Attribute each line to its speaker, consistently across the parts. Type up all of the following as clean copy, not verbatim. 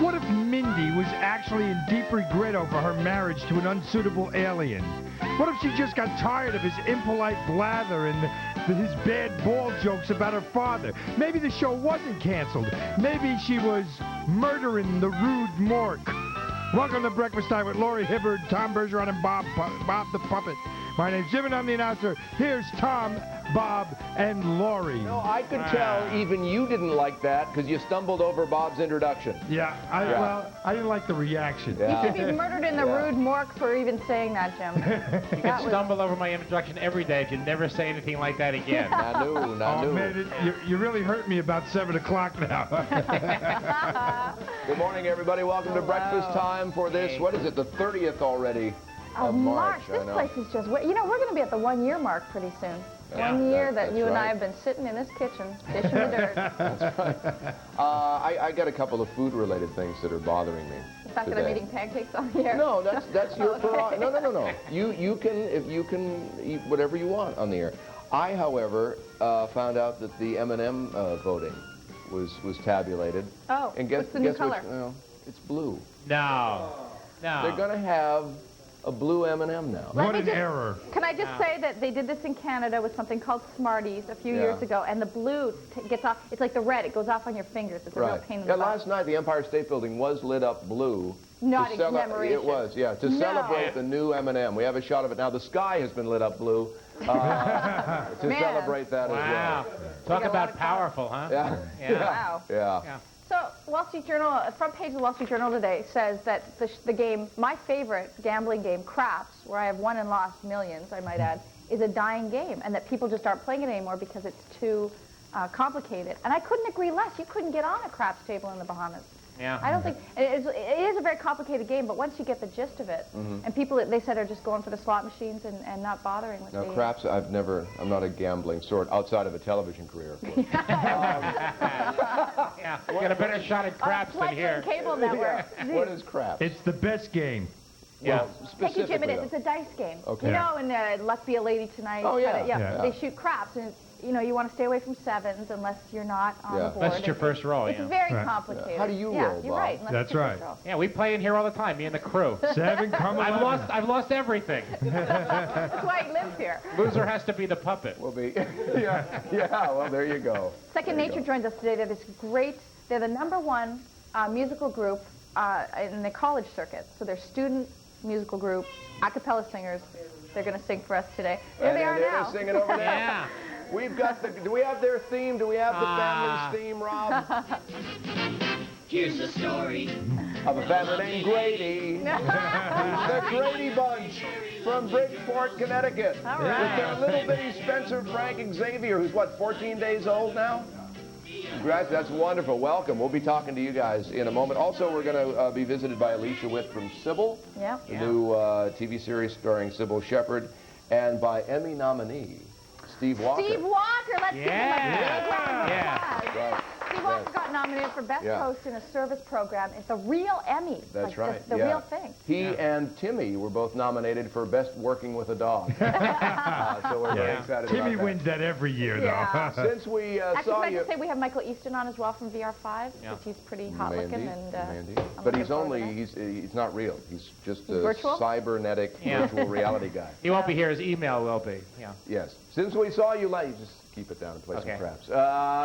Speaker 1: What if Mindy was actually in deep regret over her marriage to an unsuitable alien? What if she just got tired of his impolite blather and his bad ball jokes about her father? Maybe the show wasn't canceled. Maybe she was murdering the rude Mork. Welcome to Breakfast Time with Laurie Hibbard, Tom Bergeron, and Bob the Puppet. My name's Jim, and I'm the announcer. Here's Tom, Bob, and Laurie.
Speaker 2: You know, I could tell even you didn't like that because you stumbled over Bob's introduction.
Speaker 1: Yeah, well, I didn't like the reaction.
Speaker 3: Yeah. You should be murdered in the rude morgue for even saying that, Jim.
Speaker 4: You can stumble over my introduction every day if you never say anything like that again.
Speaker 1: Man, you really hurt me about 7 o'clock now.
Speaker 2: Good morning, everybody. Welcome to Breakfast Time for this, what is it, the 30th already of March.
Speaker 3: This place is just, we're going to be at the 1-year mark pretty soon.
Speaker 2: Yeah,
Speaker 3: 1 year that you and
Speaker 2: right.
Speaker 3: I have been sitting in this kitchen, dishing the dirt.
Speaker 2: That's right. I got a couple of food-related things that are bothering me.
Speaker 3: The fact
Speaker 2: today.
Speaker 3: that I'm eating pancakes on the air?
Speaker 2: No, that's your prerogative. No. You can eat whatever you want on the air. I, however, found out that the M&M voting was tabulated.
Speaker 3: Oh,
Speaker 2: and guess,
Speaker 3: what's the new color?
Speaker 2: Which, well, it's blue.
Speaker 4: No.
Speaker 2: They're going to have a blue M&M now.
Speaker 1: What an error.
Speaker 3: Can I just say that they did this in Canada with something called Smarties a few years ago, and the blue gets off. It's like the red. It goes off on your fingers. It's a real pain in the butt.
Speaker 2: Last night the Empire State Building was lit up blue.
Speaker 3: Not in commemoration.
Speaker 2: It was, to celebrate the new M&M. We have a shot of it now. The sky has been lit up blue to celebrate that as well.
Speaker 4: Talk about powerful, huh?
Speaker 3: Wow.
Speaker 2: Yeah.
Speaker 3: So, Wall Street Journal, front page of the Wall Street Journal today says that the game, my favorite gambling game, craps, where I have won and lost millions, I might add, is a dying game, and that people just aren't playing it anymore because it's too complicated. And I couldn't agree less. You couldn't get on a craps table in the Bahamas.
Speaker 4: Yeah.
Speaker 3: I don't think it is a very complicated game, but once you get the gist of it, and people, they said, are just going for the slot machines and not bothering with the...
Speaker 2: craps, I'm not a gambling sort, outside of a television career, of course.
Speaker 4: You got a better shot at craps than here.
Speaker 3: Cable network.
Speaker 2: What is craps?
Speaker 1: It's the best game.
Speaker 2: Well,
Speaker 3: Thank you, Jim. It's a dice game.
Speaker 2: Okay.
Speaker 3: You know, in Luck Be a Lady Tonight.
Speaker 2: Oh, yeah.
Speaker 3: They shoot craps, and you want to stay away from sevens unless you're not on the board.
Speaker 4: That's your first roll,
Speaker 3: It's very complicated.
Speaker 2: How do you roll,
Speaker 3: you're
Speaker 2: Bob?
Speaker 3: right.
Speaker 1: That's right.
Speaker 4: Yeah, we play in here all the time, me and the crew.
Speaker 1: 7, come on.
Speaker 4: I've lost everything.
Speaker 3: That's why he lives here.
Speaker 4: Loser has to be the puppet.
Speaker 2: Will be. Well, there you go.
Speaker 3: Second Nature joins us today. They're this great, they're the #1 musical group in the college circuit. So they're student musical group, a cappella singers. They're going to sing for us today. There they are now.
Speaker 2: They're singing over there.
Speaker 4: Yeah.
Speaker 2: We've got do we have their theme? Do we have the family's theme, Rob?
Speaker 5: Here's the story
Speaker 2: of a family named Grady. The Grady Bunch from Bridgeport, Connecticut.
Speaker 3: All right.
Speaker 2: With their little bitty Spencer Frank Xavier, who's, 14 days old now? Congrats, that's wonderful. Welcome. We'll be talking to you guys in a moment. Also, we're going to be visited by Alicia Witt from Sybil, the new TV series starring Sybil Shepherd, and by Emmy nominee Steve Walker.
Speaker 3: Steve Walker, let's give him a big round of applause.
Speaker 2: Right.
Speaker 3: Steve Walker got nominated for Best Host in a Service Program. It's a real Emmy.
Speaker 2: That's right.
Speaker 3: The real thing.
Speaker 2: He and Timmy were both nominated for Best Working with a Dog. So we're very excited about that.
Speaker 1: Timmy wins that every year, though.
Speaker 2: Since we saw you...
Speaker 3: I say we have Michael Easton on as well from VR5, because he's pretty hot looking.
Speaker 2: But he's not real. He's just a
Speaker 3: virtual?
Speaker 2: cybernetic virtual reality guy.
Speaker 4: He won't be here. His email will be.
Speaker 2: Yes. Since we saw you just keep it down and play some craps.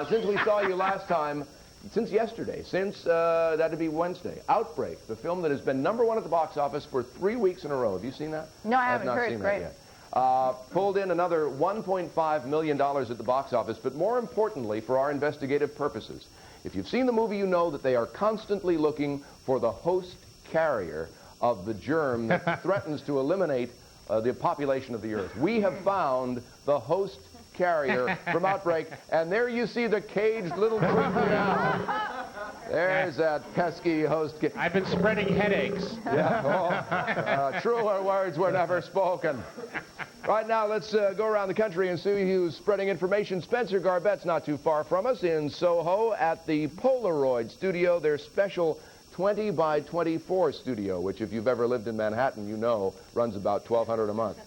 Speaker 2: Since we saw you last time, since yesterday, that'd be Wednesday, Outbreak, the film that has been #1 at the box office for 3 weeks in a row. Have you seen that?
Speaker 3: No, I haven't
Speaker 2: not
Speaker 3: heard.
Speaker 2: seen
Speaker 3: Great.
Speaker 2: that yet. Pulled in another $1.5 million at the box office, but more importantly, for our investigative purposes, if you've seen the movie, you know that they are constantly looking for the host carrier of the germ that threatens to eliminate the population of the Earth. We have found the host carrier from Outbreak, and there you see the caged little creature now. There's that pesky host.
Speaker 4: I've been spreading headaches.
Speaker 2: Truer words were never spoken. Right now, let's go around the country and see who's spreading information. Spencer Garbett's not too far from us in Soho at the Polaroid studio, their special 20 by 24 studio, which if you've ever lived in Manhattan, you know runs about $1,200 a month.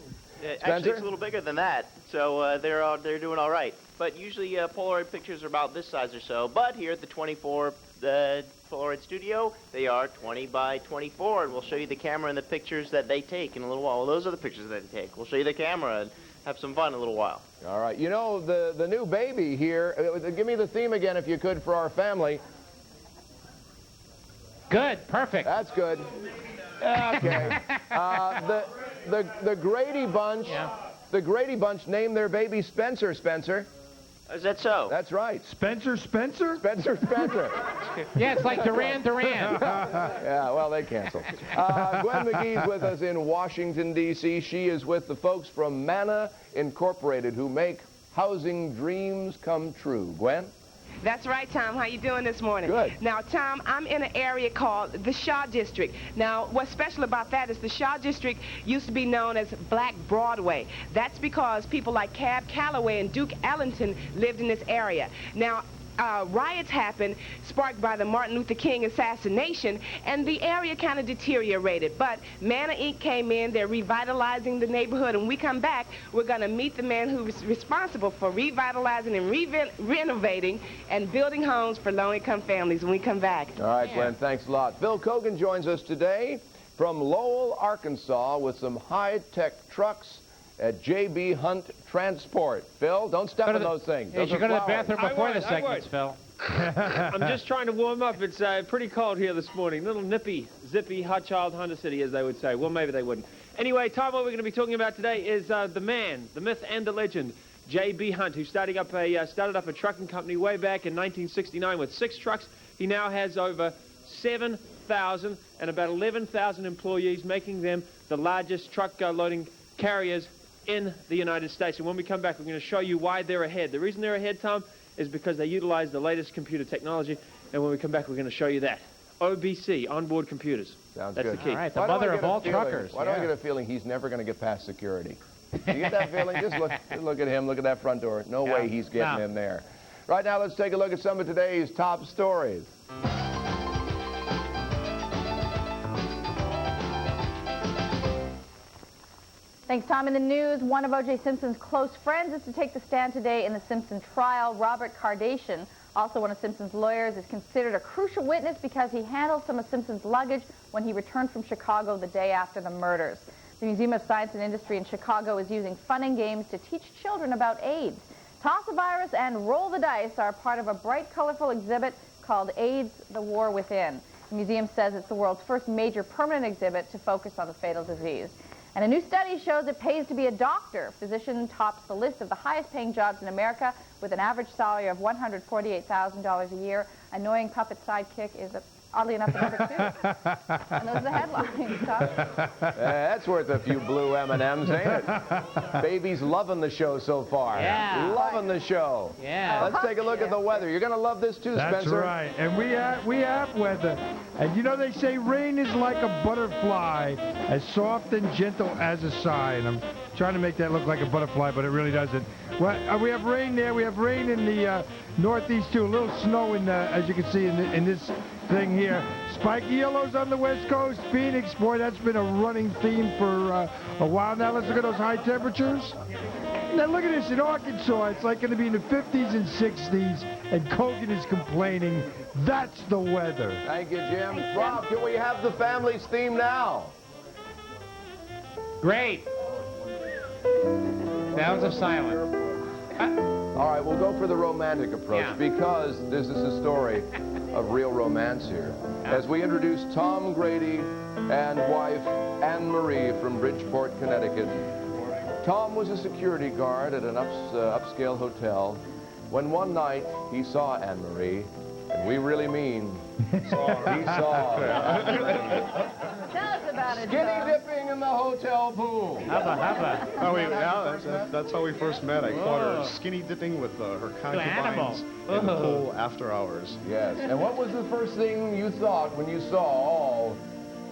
Speaker 6: Actually, it's a little bigger than that, so they're doing all right. But usually Polaroid pictures are about this size or so. But here at the 24, Polaroid studio, they are 20 by 24, and we'll show you the camera and the pictures that they take in a little while. Well, those are the pictures that they take. We'll show you the camera and have some fun in a little while.
Speaker 2: All right. You know, the new baby here, give me the theme again if you could for our family.
Speaker 4: Good, perfect.
Speaker 2: That's good. Okay. The Grady Bunch, the Grady Bunch named their baby Spencer. Spencer.
Speaker 6: Is that so?
Speaker 2: That's right.
Speaker 1: Spencer?
Speaker 2: Spencer.
Speaker 4: Yeah, it's like Duran.
Speaker 2: Yeah, well, they canceled. Gwen McGee's with us in Washington, D.C. She is with the folks from Manna Incorporated who make housing dreams come true. Gwen?
Speaker 7: That's right, Tom. How you doing this morning?
Speaker 2: Good.
Speaker 7: Now, Tom, I'm in an area called the Shaw District. Now, what's special about that is the Shaw District used to be known as Black Broadway. That's because people like Cab Calloway and Duke Ellington lived in this area. Now, riots happened, sparked by the Martin Luther King assassination, and the area kind of deteriorated. But Manna Inc. came in, they're revitalizing the neighborhood, and when we come back, we're going to meet the man who was responsible for revitalizing and renovating and building homes for low-income families when we come back.
Speaker 2: All right, Gwen, thanks a lot. Phil Keoghan joins us today from Lowell, Arkansas, with some high-tech trucks at J.B. Hunt Transport. Phil, don't step on those things.
Speaker 4: You should go to the bathroom before the segments, Phil.
Speaker 8: I'm just trying to warm up. It's pretty cold here this morning. Little nippy, zippy, hot child Honda City, as they would say. Well, maybe they wouldn't. Anyway, Tom, what we're going to be talking about today is the man, the myth and the legend, J.B. Hunt, who started up a trucking company way back in 1969 with 6 trucks. He now has over 7,000 and about 11,000 employees, making them the largest truck loading carriers in the United States. And when we come back, we're going to show you why they're ahead. The reason they're ahead, Tom, is because they utilize the latest computer technology. And when we come back, we're going to show you that. OBC, onboard computers.
Speaker 2: Sounds
Speaker 8: That's
Speaker 2: good.
Speaker 8: the key.
Speaker 4: All right, the mother of all truckers.
Speaker 2: Why do I get a feeling he's never going to get past security? Do you get that feeling? Just look at him. Look at that front door. No way he's getting in there. Right now, let's take a look at some of today's top stories.
Speaker 3: Thanks, Tom. In the news, one of O.J. Simpson's close friends is to take the stand today in the Simpson trial. Robert Kardashian, also one of Simpson's lawyers, is considered a crucial witness because he handled some of Simpson's luggage when he returned from Chicago the day after the murders. The Museum of Science and Industry in Chicago is using fun and games to teach children about AIDS. Toss a virus and roll the dice are part of a bright, colorful exhibit called AIDS, the War Within. The museum says it's the world's first major permanent exhibit to focus on the fatal disease. And a new study shows it pays to be a doctor. Physician tops the list of the highest-paying jobs in America with an average salary of $148,000 a year. Annoying puppet sidekick is, oddly enough, the number 2. And those are the headlines, Tom.
Speaker 2: That's worth a few blue M&Ms, ain't it? Baby's loving the show so far.
Speaker 4: Yeah.
Speaker 2: Loving the show.
Speaker 4: Yeah.
Speaker 2: Let's take a look at the weather. You're going to love this too,
Speaker 1: That's
Speaker 2: Spencer.
Speaker 1: right. And we have weather. And you know they say rain is like a butterfly, as soft and gentle as a sigh. And I'm trying to make that look like a butterfly, but it really doesn't. Well, we have rain there. We have rain in the northeast too. A little snow in as you can see in this thing here. Spiky yellows on the west coast. Phoenix, boy, that's been a running theme for a while now. Let's look at those high temperatures. Now look at this in Arkansas. It's like going to be in the 50s and 60s, and Keoghan is complaining. That's the weather.
Speaker 2: Thank you, Jim. Rob, can we have the family's theme now?
Speaker 4: Great. Sounds of silence.
Speaker 2: All right, we'll go for the romantic approach because this is a story of real romance here. As we introduce Tom Grady and wife Anne Marie from Bridgeport, Connecticut. Tom was a security guard at an upscale hotel when one night he saw Anne Marie, and we really mean he saw her.
Speaker 3: Tell us about it,
Speaker 2: Skinny
Speaker 3: Tom.
Speaker 2: dipping in the hotel pool.
Speaker 4: Hubba.
Speaker 9: Oh, that's how we first met. I caught her skinny dipping with her concubines in the pool after hours.
Speaker 2: Yes. And what was the first thing you thought when you saw all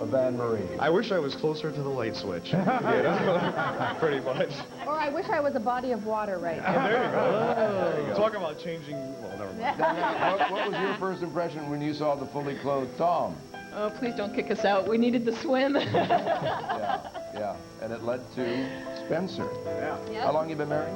Speaker 2: of Anne Marie?
Speaker 9: I wish I was closer to the light switch. You know? Pretty much.
Speaker 3: Or I wish I was a body of water right now.
Speaker 9: There you go. There you go. Talk about changing. Well, never mind.
Speaker 2: What was your first impression when you saw the fully clothed Tom?
Speaker 10: Oh, please don't kick us out. We needed to swim.
Speaker 2: Yeah. And it led to Spencer.
Speaker 9: Yeah.
Speaker 2: How long you been married?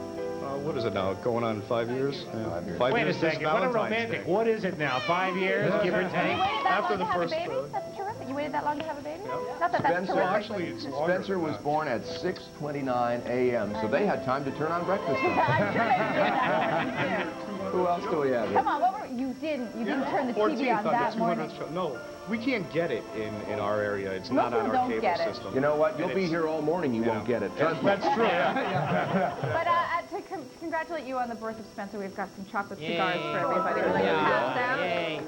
Speaker 9: What is it now? Going on 5 years? Yeah. 5
Speaker 4: Wait a
Speaker 9: years this
Speaker 4: second. What a
Speaker 9: Valentine's
Speaker 4: romantic.
Speaker 9: Day.
Speaker 4: What is it now? 5 years, give or take?
Speaker 3: You waited that
Speaker 9: After
Speaker 3: long
Speaker 9: the
Speaker 3: to have a
Speaker 9: first,
Speaker 3: baby? That's terrific. You waited that long to have a baby? Not that that's
Speaker 2: Spencer,
Speaker 3: terrific.
Speaker 9: Actually, it's longer
Speaker 2: Spencer
Speaker 9: than
Speaker 2: was
Speaker 9: that.
Speaker 2: born at 6:29 a.m., so they had time to turn on breakfast.
Speaker 3: I'm sure they did that.
Speaker 2: Who else do we have here?
Speaker 3: Come on, what were you didn't turn the
Speaker 9: 14th
Speaker 3: TV on
Speaker 9: the
Speaker 3: that
Speaker 9: 200th
Speaker 3: morning.
Speaker 9: show. No, we can't get it in our area. It's
Speaker 3: Most
Speaker 9: not on
Speaker 3: people
Speaker 9: our
Speaker 3: don't
Speaker 9: cable
Speaker 3: get it.
Speaker 9: system.
Speaker 2: You know what? You'll
Speaker 9: And
Speaker 2: be
Speaker 9: it's-
Speaker 2: here all morning. You won't get it. Trust me.
Speaker 9: That's true. Yeah.
Speaker 3: But to congratulate you on the birth of Spencer, we've got some chocolate cigars for everybody. Would you like to pass down?
Speaker 4: Yay.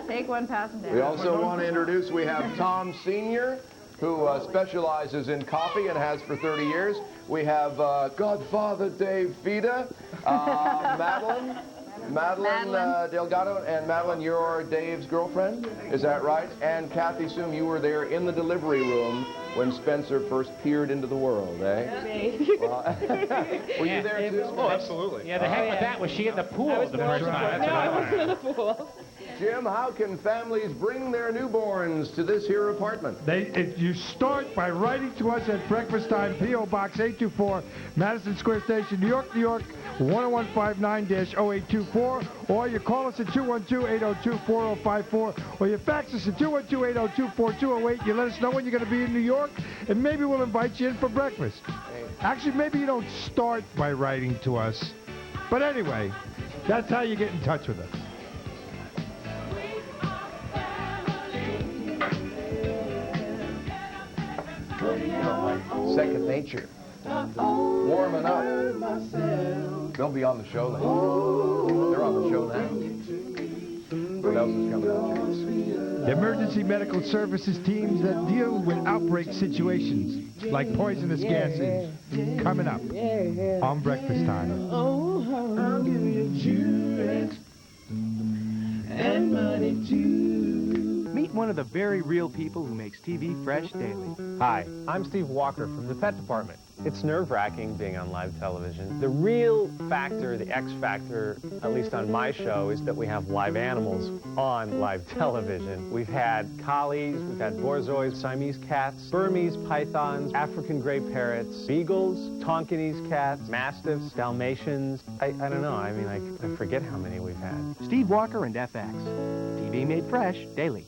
Speaker 3: Take one, pass them down.
Speaker 2: We also want to introduce, we have Tom Sr., who specializes in coffee and has for 30 years. We have Godfather Dave Vida, Madeline Delgado, and Madeline, you're Dave's girlfriend, is that right? And Kathy Soom, you were there in the delivery room when Spencer first peered into the world, eh? Well, were you there too?
Speaker 9: Oh, absolutely.
Speaker 4: Yeah, the heck with that. Was she in the pool the first time? That's what I
Speaker 7: wasn't in the pool.
Speaker 2: Jim, how can families bring their newborns to this here apartment?
Speaker 1: You start by writing to us at Breakfast Time, P.O. Box 824, Madison Square Station, New York, New York, 10159-0824, or you call us at 212-802-4054, or you fax us at 212-802-4208. You let us know when you're going to be in New York, and maybe we'll invite you in for breakfast. Actually, maybe you don't start by writing to us. But anyway, that's how you get in touch with us.
Speaker 2: Second nature. Warming up. They'll be on the show later. They're on the show now. What else is coming out, James?
Speaker 1: Emergency medical services teams that deal with outbreak situations like poisonous gases coming up on Breakfast Time.
Speaker 5: I'll give you jewelry and money too.
Speaker 11: Meet one of the very real people who makes TV fresh daily.
Speaker 12: Hi, I'm Steve Walker from the Pet Department. It's nerve-wracking being on live television. The real factor, the X factor, at least on my show, is that we have live animals on live television. We've had collies, we've had borzois, Siamese cats, Burmese pythons, African gray parrots, beagles, Tonkinese cats, mastiffs, Dalmatians. I don't know. I mean, I forget how many we've had.
Speaker 11: Steve Walker and FX. TV made fresh daily.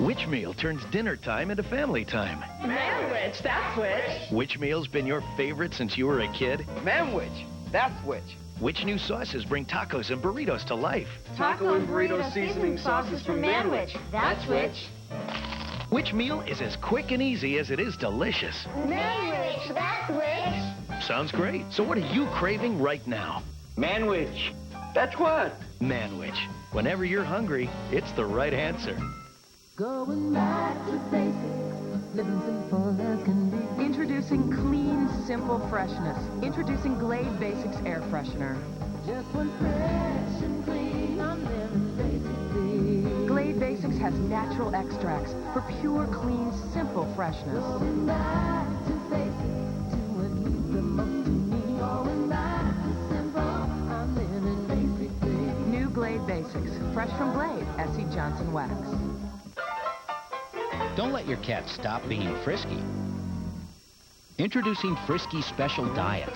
Speaker 13: Which meal turns dinner time into family time?
Speaker 7: Manwich, that's which.
Speaker 13: Which meal's been your favorite since you were a kid?
Speaker 14: Manwich, that's which.
Speaker 13: Which new sauces bring tacos and burritos to life?
Speaker 14: Taco and burrito seasoning sauces from Manwich, that's which.
Speaker 13: Which meal is as quick and easy as it is delicious?
Speaker 5: Manwich, that's which.
Speaker 13: Sounds great. So what are you craving right now?
Speaker 14: Manwich, that's what?
Speaker 13: Manwich. Whenever you're hungry, it's the right answer.
Speaker 5: Going back to basics, living simple as can be.
Speaker 7: Introducing clean, simple freshness. Introducing Glade Basics Air Freshener.
Speaker 5: Just one fresh and clean, I'm living basically.
Speaker 7: Glade Basics has natural extracts for pure, clean, simple freshness.
Speaker 5: Going back to basics, to what means the most to me. Going back to simple, I'm living basically.
Speaker 7: New Glade Basics, fresh from Glade, S.C. Johnson Wax.
Speaker 15: Don't let your cat stop being frisky. Introducing Frisky Special Diet.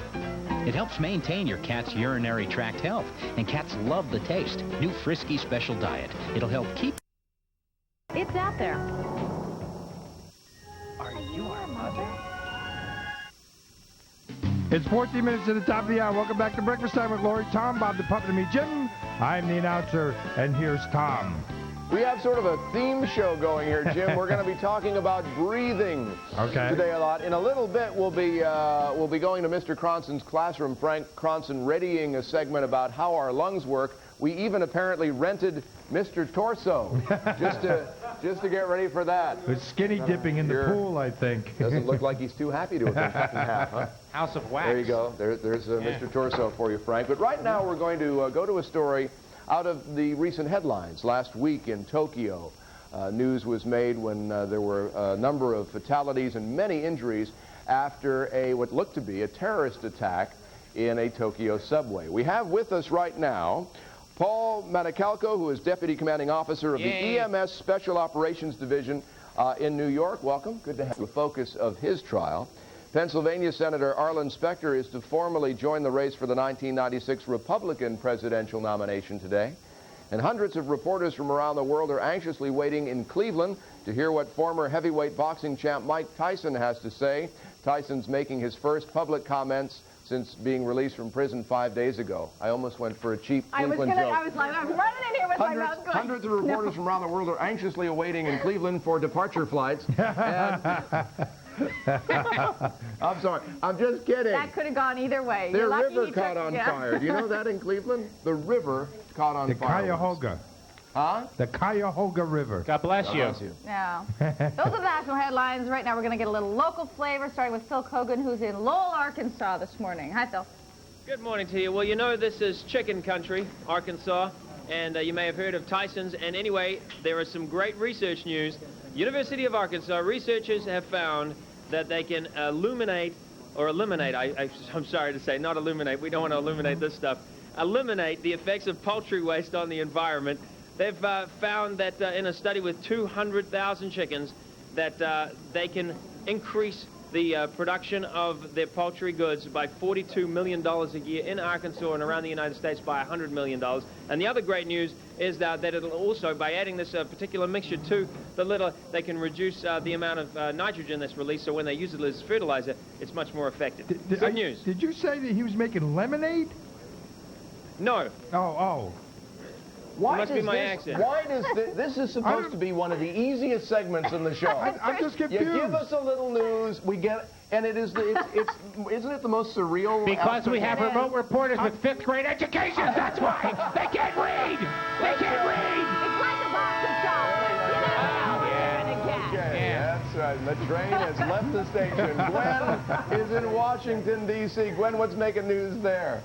Speaker 15: It helps maintain your cat's urinary tract health, and cats love the taste. New Frisky Special Diet. It'll help keep...
Speaker 3: It's out there.
Speaker 11: Are you our mother?
Speaker 1: It's 14 minutes to the top of the hour. Welcome back to Breakfast Time with Laurie, Tom, Bob the Puppet, and me, Jim. I'm the announcer, and here's Tom.
Speaker 2: We have sort of a theme show going here, Jim. We're going to be talking about breathing today a lot. In a little bit, we'll be going to Mr. Cronson's classroom. Frank Cronson readying a segment about how our lungs work. We even apparently rented Mr. Torso just to get ready for that.
Speaker 1: It's skinny dipping in the pool, I think.
Speaker 2: Doesn't look like he's too happy to have been cut in half, huh?
Speaker 4: House of Wax.
Speaker 2: There you go. There's Mr. Torso for you, Frank. But right now, we're going to go to a story out of the recent headlines. Last week in Tokyo, news was made when there were a number of fatalities and many injuries after what looked to be a terrorist attack in a Tokyo subway. We have with us right now Paul Manicalco, who is Deputy Commanding Officer of the EMS Special Operations Division in New York. Welcome. Good to have the focus of his trial. Pennsylvania Senator Arlen Specter is to formally join the race for the 1996 Republican presidential nomination today. And hundreds of reporters from around the world are anxiously waiting in Cleveland to hear what former heavyweight boxing champ Mike Tyson has to say. Tyson's making his first public comments since being released from prison 5 days ago. I almost went for a cheap Cleveland joke.
Speaker 3: I was running in here with my mouth going.
Speaker 2: Hundreds of reporters from around the world are anxiously awaiting in Cleveland for departure flights. I'm sorry. I'm just kidding.
Speaker 3: That could have gone either way.
Speaker 2: Their river caught on fire. Do you know that in Cleveland? The river caught on fire.
Speaker 1: The Cuyahoga.
Speaker 2: Huh?
Speaker 1: The Cuyahoga River.
Speaker 4: God bless you.
Speaker 3: No. Those are the national headlines. Right now we're going to get a little local flavor, starting with Phil Keoghan, who's in Lowell, Arkansas this morning. Hi, Phil.
Speaker 8: Good morning to you. Well, you know this is chicken country, Arkansas, and you may have heard of Tyson's. And anyway, there is some great research news. University of Arkansas researchers have found that they can eliminate, I'm sorry to say, not illuminate, we don't want to illuminate this stuff, eliminate the effects of poultry waste on the environment. They've found that in a study with 200,000 chickens that they can increase the production of their poultry goods by $42 million a year in Arkansas and around the United States by $100 million. And the other great news is that it'll also, by adding this particular mixture to the litter, they can reduce the amount of nitrogen that's released, so when they use it as fertilizer, it's much more effective. Good news.
Speaker 1: Did you say that he was making lemonade?
Speaker 8: No.
Speaker 1: Oh.
Speaker 2: Why
Speaker 8: must be my accent.
Speaker 2: Why does this is supposed to be one of the easiest segments in the show.
Speaker 1: I'm just confused.
Speaker 2: You give us a little news, we get, and it is isn't it the most surreal?
Speaker 4: Because we have remote reporters with fifth-grade educations. That's why they can't read. They can't read.
Speaker 3: It's like a box of chocolates, and again.
Speaker 2: That's right. The train has left the station. Gwen is in Washington, D.C. Gwen, what's making news there?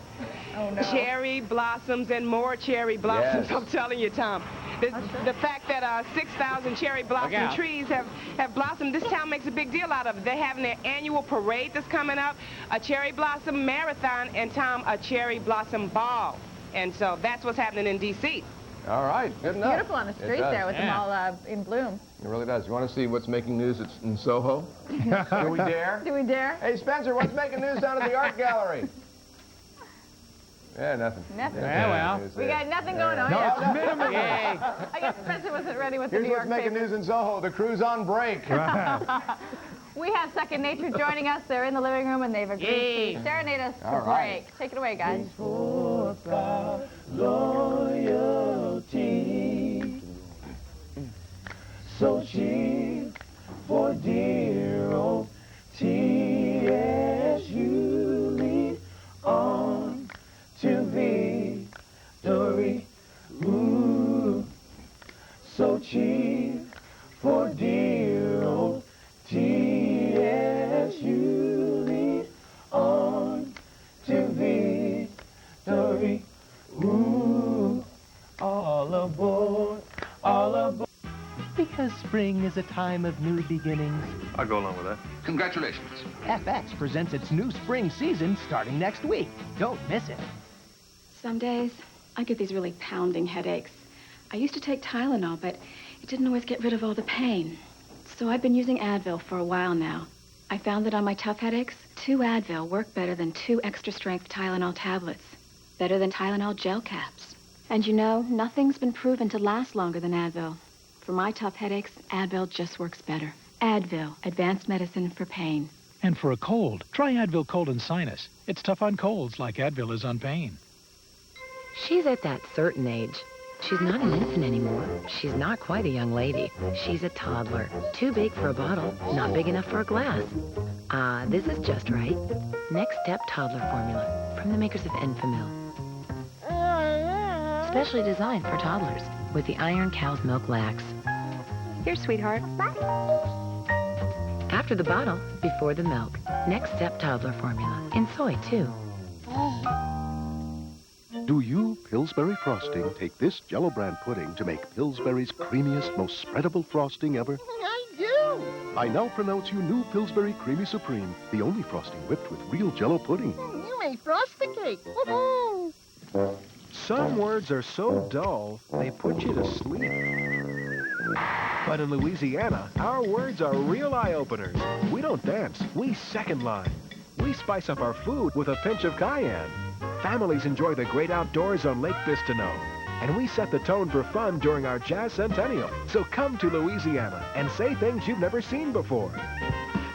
Speaker 7: Oh, no. Cherry blossoms and more cherry blossoms.
Speaker 2: Yes.
Speaker 7: I'm telling you, Tom. The fact that 6,000 cherry blossom trees have blossomed, this town makes a big deal out of it. They're having their annual parade that's coming up, a cherry blossom marathon, and, Tom, a cherry blossom ball. And so that's what's happening in D.C.
Speaker 2: All right, good enough.
Speaker 3: Beautiful on the street there with them all in bloom.
Speaker 2: It really does. You want to see what's making news in Soho? Do we dare?
Speaker 3: Do we dare?
Speaker 2: Hey, Spencer, what's making news down at the art gallery? Yeah, nothing.
Speaker 3: Nothing.
Speaker 4: Yeah, well.
Speaker 3: We got nothing going on.
Speaker 1: No,
Speaker 3: yet.
Speaker 1: it's minimal.
Speaker 3: I guess Spencer wasn't ready with the
Speaker 2: Here's
Speaker 3: New York
Speaker 2: what's making
Speaker 3: papers.
Speaker 2: news in Soho. The crew's on break.
Speaker 3: We have Second Nature joining us. They're in the living room, and they've agreed to serenade us to break. Take it away, guys.
Speaker 5: Loyalty, so cheap for dear old T.S. You lead on to victory. Ooh, so cheap for dear old T.S. You lead on to victory. Ooh, all aboard, all aboard.
Speaker 11: Because spring is a time of new beginnings.
Speaker 9: I'll go along with that.
Speaker 13: Congratulations.
Speaker 11: FX presents its new spring season starting next week. Don't miss it.
Speaker 10: Some days, I get these really pounding headaches. I used to take Tylenol, but it didn't always get rid of all the pain. So I've been using Advil for a while now. I found that on my tough headaches, 2 Advil work better than 2 extra-strength Tylenol tablets. Better than Tylenol gel caps. And you know, nothing's been proven to last longer than Advil. For my tough headaches, Advil just works better. Advil, advanced medicine for pain.
Speaker 13: And for a cold, try Advil Cold and Sinus. It's tough on colds like Advil is on pain.
Speaker 16: She's at that certain age. She's not an infant anymore. She's not quite a young lady. She's a toddler. Too big for a bottle, not big enough for a glass. This is just right. Next Step Toddler Formula from the makers of Enfamil. Specially designed for toddlers with the Iron Cow's Milk Lax. Here, sweetheart. After the bottle, before the milk. Next Step Toddler Formula. In soy, too.
Speaker 17: Do you, Pillsbury Frosting, take this Jell-O brand pudding to make Pillsbury's creamiest, most spreadable frosting ever?
Speaker 5: I do.
Speaker 17: I now pronounce you new Pillsbury Creamy Supreme, the only frosting whipped with real Jell-O pudding.
Speaker 5: You may frost the cake. Woohoo!
Speaker 11: Some words are so dull, they put you to sleep.
Speaker 18: But in Louisiana, our words are real eye-openers. We don't dance, we second line. We spice up our food with a pinch of cayenne. Families enjoy the great outdoors on Lake Bistineau. And we set the tone for fun during our Jazz Centennial. So come to Louisiana and say things you've never seen before.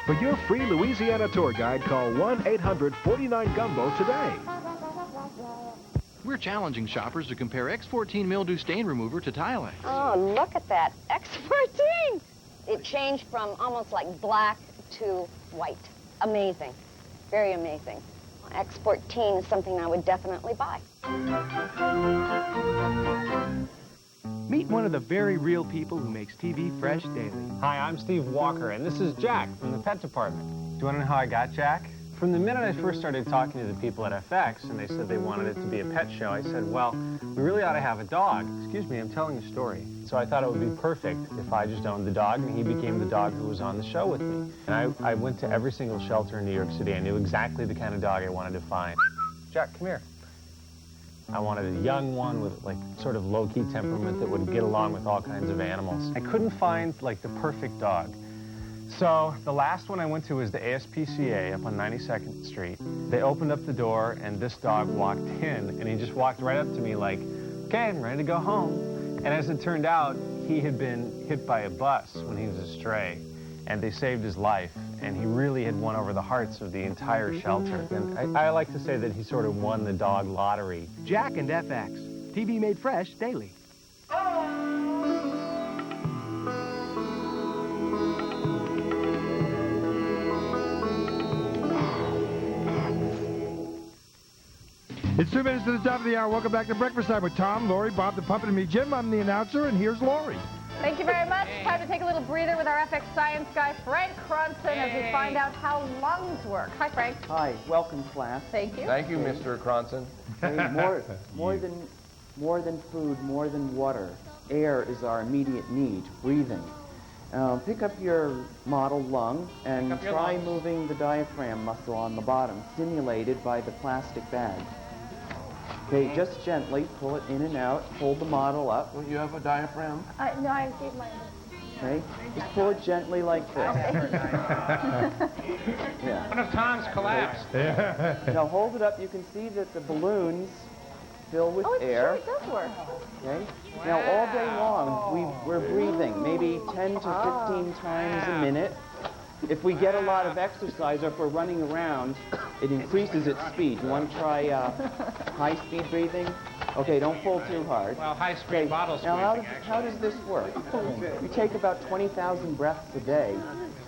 Speaker 18: For your free Louisiana tour guide, call 1-800-49-GUMBO today.
Speaker 19: We're challenging shoppers to compare X14 mildew stain remover to Tilex.
Speaker 20: Oh, look at that. X14! It changed from almost like black to white. Amazing. Very amazing. X14 is something I would definitely buy.
Speaker 11: Meet one of the very real people who makes TV fresh daily.
Speaker 12: Hi, I'm Steve Walker, and this is Jack from the pet department. Do you want to know how I got Jack? From the minute I first started talking to the people at FX, and they said they wanted it to be a pet show, I said, well, we really ought to have a dog. Excuse me, I'm telling a story. So I thought it would be perfect if I just owned the dog, and he became the dog who was on the show with me. And I went to every single shelter in New York City. I knew exactly the kind of dog I wanted to find. Jack, come here. I wanted a young one with, like, sort of low-key temperament that would get along with all kinds of animals. I couldn't find, like, the perfect dog. So the last one I went to was the ASPCA up on 92nd Street. They opened up the door, and this dog walked in, and he just walked right up to me like, okay, I'm ready to go home. And as it turned out, he had been hit by a bus when he was a stray, and they saved his life, and he really had won over the hearts of the entire shelter. And I like to say that he sort of won the dog lottery.
Speaker 11: Jack and FX. TV made fresh daily.
Speaker 1: It's 2 minutes to the top of the hour. Welcome back to Breakfast Time with Tom, Laurie, Bob the Puppet, and me, Jim. I'm the announcer, and here's Laurie.
Speaker 3: Thank you very much. Time to take a little breather with our FX science guy, Frank Cronson, as we find out how lungs work. Hi, Frank.
Speaker 21: Hi. Welcome, class.
Speaker 3: Thank you.
Speaker 2: Thank you, Mr. Cronson.
Speaker 21: Hey, more than food, more than water. Air is our immediate need, breathing. Pick up your model lung and try moving the diaphragm muscle on the bottom, stimulated by the plastic bag. Okay, just gently pull it in and out. Hold the model up.
Speaker 2: Don't you have a diaphragm?
Speaker 3: No, I gave mine.
Speaker 21: Okay, just pull it gently like this. Yeah.
Speaker 4: One of Tom's collapsed.
Speaker 21: Now hold it up. You can see that the balloons fill with air.
Speaker 3: It does work.
Speaker 21: Okay. Now all day long we're breathing maybe 10 to 15 times a minute. If we get a lot of exercise or if we're running around, it increases its speed. You want to try high-speed breathing? Okay, don't pull too hard.
Speaker 4: Well, high-speed bottle squeezing,
Speaker 21: Now, how does this work? You take about 20,000 breaths a day.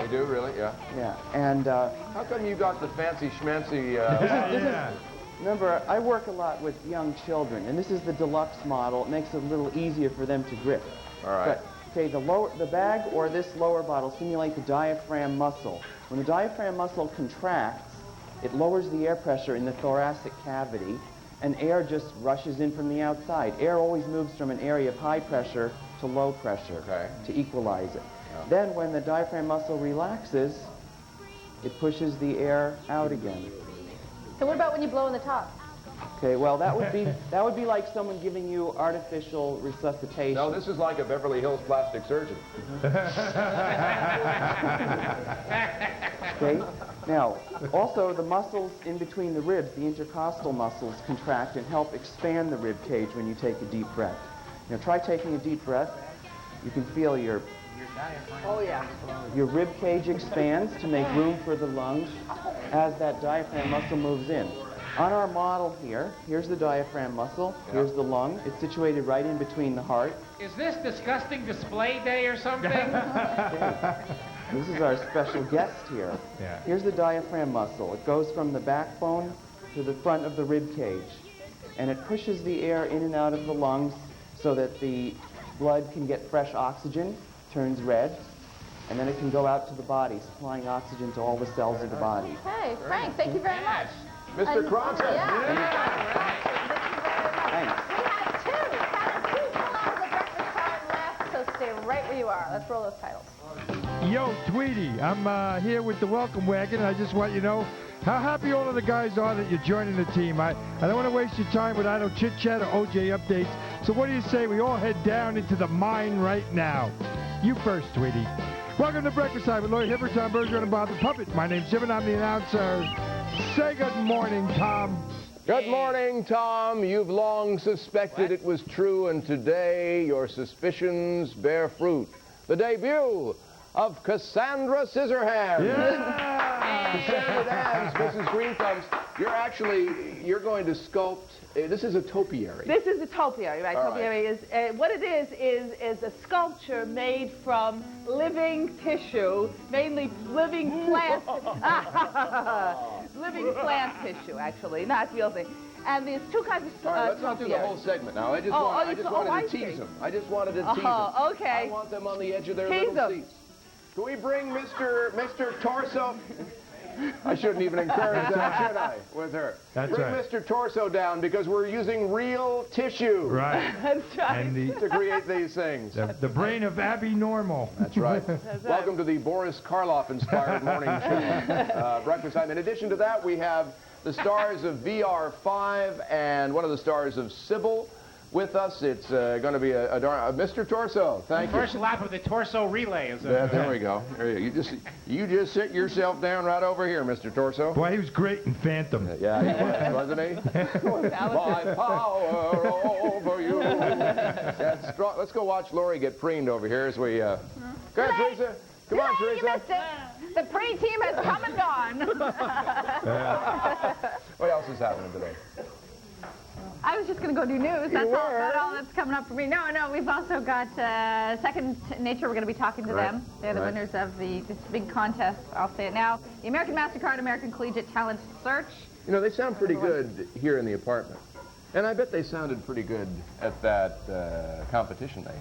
Speaker 2: You do, really? Yeah.
Speaker 21: Yeah, and...
Speaker 2: how come you got the fancy schmancy...
Speaker 21: This is, remember, I work a lot with young children, and this is the deluxe model. It makes it a little easier for them to grip.
Speaker 2: All right.
Speaker 21: But, okay, the bag or this lower bottle simulate the diaphragm muscle. When the diaphragm muscle contracts, it lowers the air pressure in the thoracic cavity, and air just rushes in from the outside. Air always moves from an area of high pressure to low pressure to equalize it. Yeah. Then when the diaphragm muscle relaxes, it pushes the air out again.
Speaker 3: So what about when you blow in the top?
Speaker 21: Okay, well that would be like someone giving you artificial resuscitation.
Speaker 2: No, this is like a Beverly Hills plastic surgeon.
Speaker 21: Okay. Now, also the muscles in between the ribs, the intercostal muscles, contract and help expand the rib cage when you take a deep breath. Now try taking a deep breath. You can feel your rib cage expands to make room for the lungs as that diaphragm muscle moves in. On our model here, here's the diaphragm muscle, here's the lung. It's situated right in between the heart.
Speaker 4: Is this disgusting display day or something?
Speaker 21: Okay. This is our special guest here.
Speaker 1: Yeah.
Speaker 21: Here's the diaphragm muscle. It goes from the backbone to the front of the rib cage. And it pushes the air in and out of the lungs so that the blood can get fresh oxygen, turns red, and then it can go out to the body, supplying oxygen to all the cells of the body.
Speaker 3: Okay, Frank, thank you very much.
Speaker 2: Mr. Cronson.
Speaker 21: Thanks.
Speaker 3: We have two calls of breakfast time left, so stay right where you are. Let's roll those titles.
Speaker 1: Yo, Tweety, I'm here with the welcome wagon. I just want you to know how happy all of the guys are that you're joining the team. I don't want to waste your time with idle chit-chat or OJ updates. So what do you say we all head down into the mine right now? You first, sweetie. Welcome to Breakfast Time with Laurie Hibbert, Tom Berger, and Bob the Puppet. My name's Jim, and I'm the announcer. Say good morning, Tom.
Speaker 2: Good morning, Tom. You've long suspected it was true, and today your suspicions bear fruit. The debut of Cassandra Scissorhands.
Speaker 1: Yeah!
Speaker 2: Cassandra Danz, Mrs. Greenthumps. You're going to sculpt. This is a topiary.
Speaker 6: This is a topiary, right?
Speaker 2: All
Speaker 6: Topiary is what it is a sculpture made from living tissue, mainly living plant, living plant tissue, actually, not real thing. And there's two kinds of
Speaker 2: All right, let's not do the whole segment now. I just wanted to tease them. I just wanted to tease them.
Speaker 6: Oh, okay.
Speaker 2: I want them on the edge of their
Speaker 6: Tease
Speaker 2: little
Speaker 6: them.
Speaker 2: seats. Can we bring Mr. Torso? I shouldn't even encourage that, should I, with her?
Speaker 1: That's
Speaker 2: Bring
Speaker 1: right.
Speaker 2: Mr. Torso down because we're using real tissue.
Speaker 1: Right.
Speaker 6: That's right.
Speaker 1: And
Speaker 2: to create these things.
Speaker 1: the brain of Abby Normal.
Speaker 2: That's right.
Speaker 6: That's right.
Speaker 2: Welcome to the Boris Karloff-inspired morning show. Breakfast Time. In addition to that, we have the stars of VR5 and one of the stars of Sybil with us. It's going to be a Mr. Torso. Thank you.
Speaker 4: First lap of the torso relay.
Speaker 2: There we go. There you go. You just sit yourself down right over here, Mr. Torso.
Speaker 1: Boy, he was great in Phantom.
Speaker 2: Yeah, he was, wasn't he? My power over you. Yeah, strong. Let's go watch Laurie get preened over here as we... Go ahead, Teresa. Come on,
Speaker 3: You
Speaker 2: Teresa.
Speaker 3: missed it. The pre-team has come and gone.
Speaker 2: What else is happening today?
Speaker 3: I was just going to go do news. That's all that's coming up for me. No, we've also got Second Nature. We're going to be talking to them. They're the winners of this big contest. I'll say it now. The American MasterCard American Collegiate Talent Search.
Speaker 2: You know, they sound pretty good here in the apartment. And I bet they sounded pretty good at that competition they